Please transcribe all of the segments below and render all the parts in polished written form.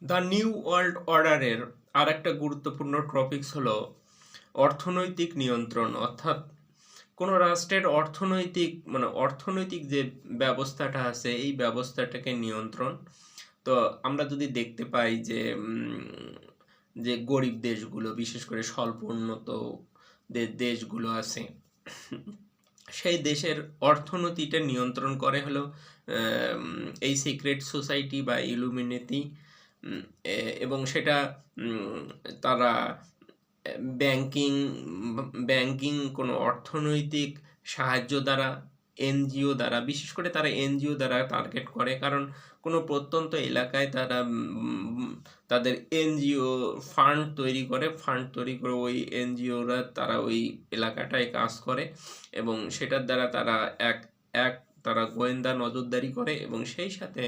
The new world অর্ডারের আর একটা গুরুত্বপূর্ণ টপিকস হলো অর্থনৈতিক নিয়ন্ত্রণ, অর্থাৎ কোনো রাষ্ট্রের অর্থনৈতিক যে ব্যবস্থাটা আছে এই ব্যবস্থাটাকে নিয়ন্ত্রণ। তো আমরা যদি দেখতে পাই যে যে গরিব দেশগুলো, বিশেষ করে স্বল্প উন্নত দেশগুলো আছে, সেই দেশের অর্থনীতিটা নিয়ন্ত্রণ করে হলো এই সিক্রেট সোসাইটি বা ইলুমিনেটি। এবং সেটা তারা ব্যাংকিং ব্যাংকিং কোনো অর্থনৈতিক সাহায্য দ্বারা, এনজিও দ্বারা, বিশেষ করে তারা এনজিও দ্বারা টার্গেট করে। কারণ কোনো প্রত্যন্ত এলাকায় তারা তাদের এনজিও ফান্ড তৈরি করে ওই এনজিওরা তারা ওই এলাকাটায় কাজ করে এবং সেটার দ্বারা তারা তারা গোয়েন্দা নজরদারি করে এবং সেই সাথে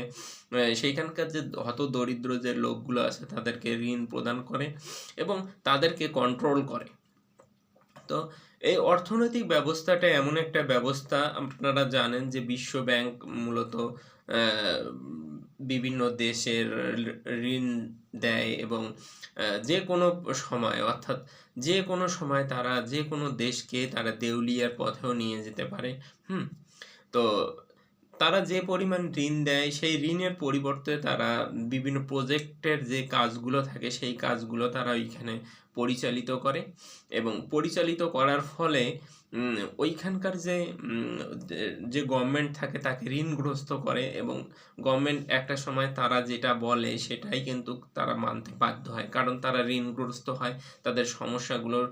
সেইখানকার যে হতদরিদ্র যে লোকগুলো আছে তাদেরকে ঋণ প্রদান করে এবং তাদেরকে কন্ট্রোল করে। তো এই অর্থনৈতিক ব্যবস্থাটা এমন একটা ব্যবস্থা, আপনারা জানেন যে বিশ্ব ব্যাংক মূলত বিভিন্ন দেশের ঋণ দেয় এবং যে কোনো সময়, অর্থাৎ যে কোনো সময় তারা যে কোনো দেশকে তারা দেউলিয়ার পথেও নিয়ে যেতে পারে। তো তারা যে পরিমাণ ঋণ দেয় সেই ঋণের পরিবর্তে তারা বিভিন্ন প্রজেক্টের যে কাজগুলো থাকে সেই কাজগুলো তারা ওইখানে পরিচালিত করে এবং পরিচালিত করার ফলে ওইখানকার যে গভর্নমেন্ট থাকে তাকে ঋণগ্রস্ত করে এবং গভর্নমেন্ট একটা সময় তারা যেটা বলে সেটাই কিন্তু তারা মানতে বাধ্য হয়, কারণ তারা ঋণগ্রস্ত হয়, তাদের সমস্যাগুলোর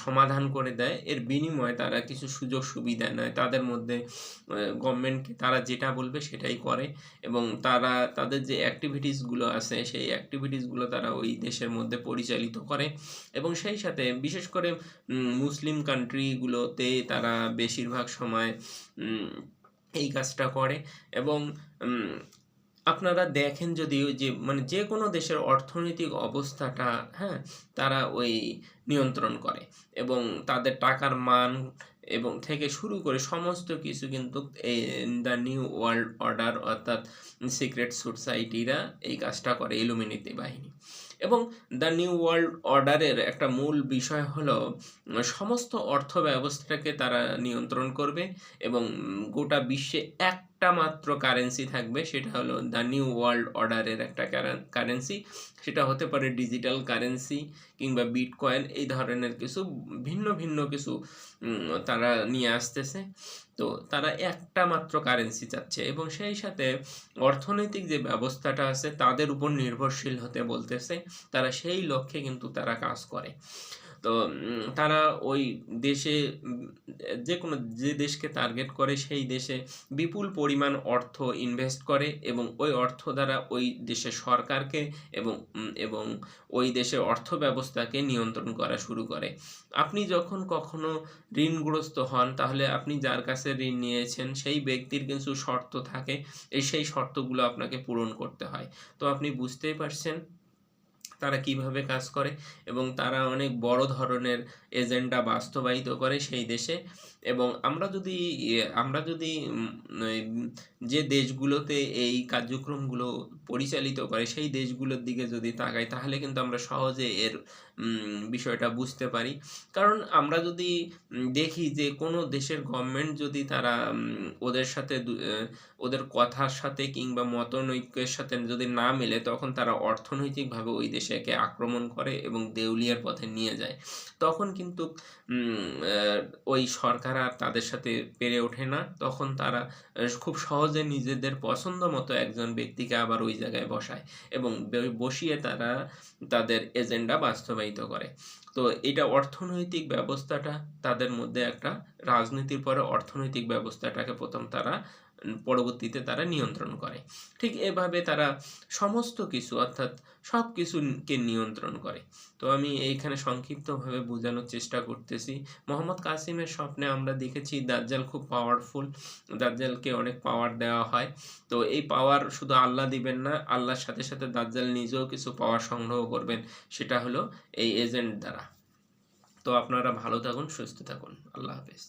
সমাধান করে দেয়। এর বিনিময়ে তারা কিছু সুযোগ সুবিধা নেয়, তাদের মধ্যে গভর্নমেন্টকে তারা যেটা বলবে সেটাই করে এবং তারা তাদের যে অ্যাক্টিভিটিসগুলো আছে সেই অ্যাক্টিভিটিসগুলো তারা ওই দেশের মধ্যে পরিচালিত করে এবং সেই সাথে বিশেষ করে মুসলিম কান্ট্রিগুলোতে তারা বেশিরভাগ সময় এই কাজটা করে এবং আপনারা দেখেন যদি যে কোনো দেশের অর্থনৈতিক অবস্থাটা, হ্যাঁ, তারা ওই নিয়ন্ত্রণ করে এবং তাদের টাকার মান এবং থেকে শুরু করে সমস্ত কিছু কিন্তু এই দ্য নিউ ওয়ার্ল্ড অর্ডার অর্থাৎ সিক্রেট সোসাইটিরা এই কাজটা করে, ইলুমিনেটি বাহিনী। এবং দ্য নিউ ওয়ার্ল্ড অর্ডারের একটা মূল বিষয় হলো সমস্ত অর্থ ব্যবস্থাকে তারা নিয়ন্ত্রণ করবে এবং গোটা বিশ্বে একটা মাত্র কারেন্সি থাকবে, সেটা হলো দ্য নিউ ওয়ার্ল্ড অর্ডারের একটা কারেন্সি। সেটা হতে পারে ডিজিটাল কারেন্সি কিংবা বিটকয়েন, এই ধরনের কিছু ভিন্ন ভিন্ন কিছু তারা নিয়ে আসতেছে। তো তারা একটা মাত্র কারেন্সি চাচ্ছে এবং সেই সাথে অর্থনৈতিক যে ব্যবস্থাটা আছে তাদের উপর নির্ভরশীল হতে বলতেছে। তারা সেই লক্ষ্যে কিন্তু তারা কাজ করে। তো তারা ওই দেশে যে দেশকে টার্গেট করে সেই দেশে বিপুল পরিমাণ অর্থ ইনভেস্ট করে এবং ওই অর্থ দ্বারা ওই দেশের সরকারকে এবং ওই দেশের অর্থ ব্যবস্থাকে নিয়ন্ত্রণ করা শুরু করে। আপনি যখন কখনো ঋণগ্রস্ত হন তাহলে আপনি যার কাছে ঋণ নিয়েছেন সেই ব্যক্তির কিছু শর্ত থাকে, সেই শর্তগুলো আপনাকে পূরণ করতে হয়। তো আপনি বুঝতেই পারছেন তারা কিভাবে কাজ করে এবং তারা অনেক বড় ধরনের এজেন্ডা বাস্তবায়িত করে সেই দেশে। এবং আমরা যদি যে দেশগুলোতে এই কার্যক্রমগুলো পরিচালিত করে সেই দেশগুলোর দিকে যদি তাকাই তাহলে কিন্তু আমরা সহজে এর বিষয়টা বুঝতে পারি। কারণ আমরা যদি দেখি যে কোনো দেশের গভর্নমেন্ট যদি তারা ওদের সাথে ওদের কথার সাথে কিংবা মতানৈক্যের সাথে যদি না মেলে তখন তারা অর্থনৈতিকভাবে ওই দেশকে আক্রমণ করে এবং দেউলিয়ার পথে নিয়ে যায়। তখন কিন্তু ওই সরকার আর তাদের সাথে পেরে ওঠে না, তখন তারা খুব সহজে নিজেদের পছন্দ মতো একজন ব্যক্তিকে আবার ওই জায়গায় বসায় এবং বসিয়ে তারা তাদের এজেন্ডা বাস্তবায়িত করে। তো এটা অর্থনৈতিক ব্যবস্থাটা তাদের মধ্যে একটা রাজনীতির পরে অর্থনৈতিক ব্যবস্থাটাকে পরবর্তীতে তারা নিয়ন্ত্রণ করে। ঠিক এভাবে তারা সমস্ত কিছু অর্থাৎ সব কিছুকে নিয়ন্ত্রণ করে। তো আমি এইখানে সংক্ষিপ্তভাবে বোঝানোর চেষ্টা করতেছি। মোহাম্মদ কাসিমের স্বপ্নে আমরা দেখেছি দাজ্জাল খুব পাওয়ারফুল, দাজ্জালকে অনেক পাওয়ার দেওয়া হয়। তো এই পাওয়ার শুধু আল্লাহ দিবেন না, আল্লাহর সাথে সাথে দাজ্জাল নিজেও কিছু পাওয়ার সংগ্রহ করবেন, সেটা হলো এই এজেন্ট দ্বারা। তো আপনারা ভালো থাকুন, সুস্থ থাকুন, আল্লাহ হাফেজ।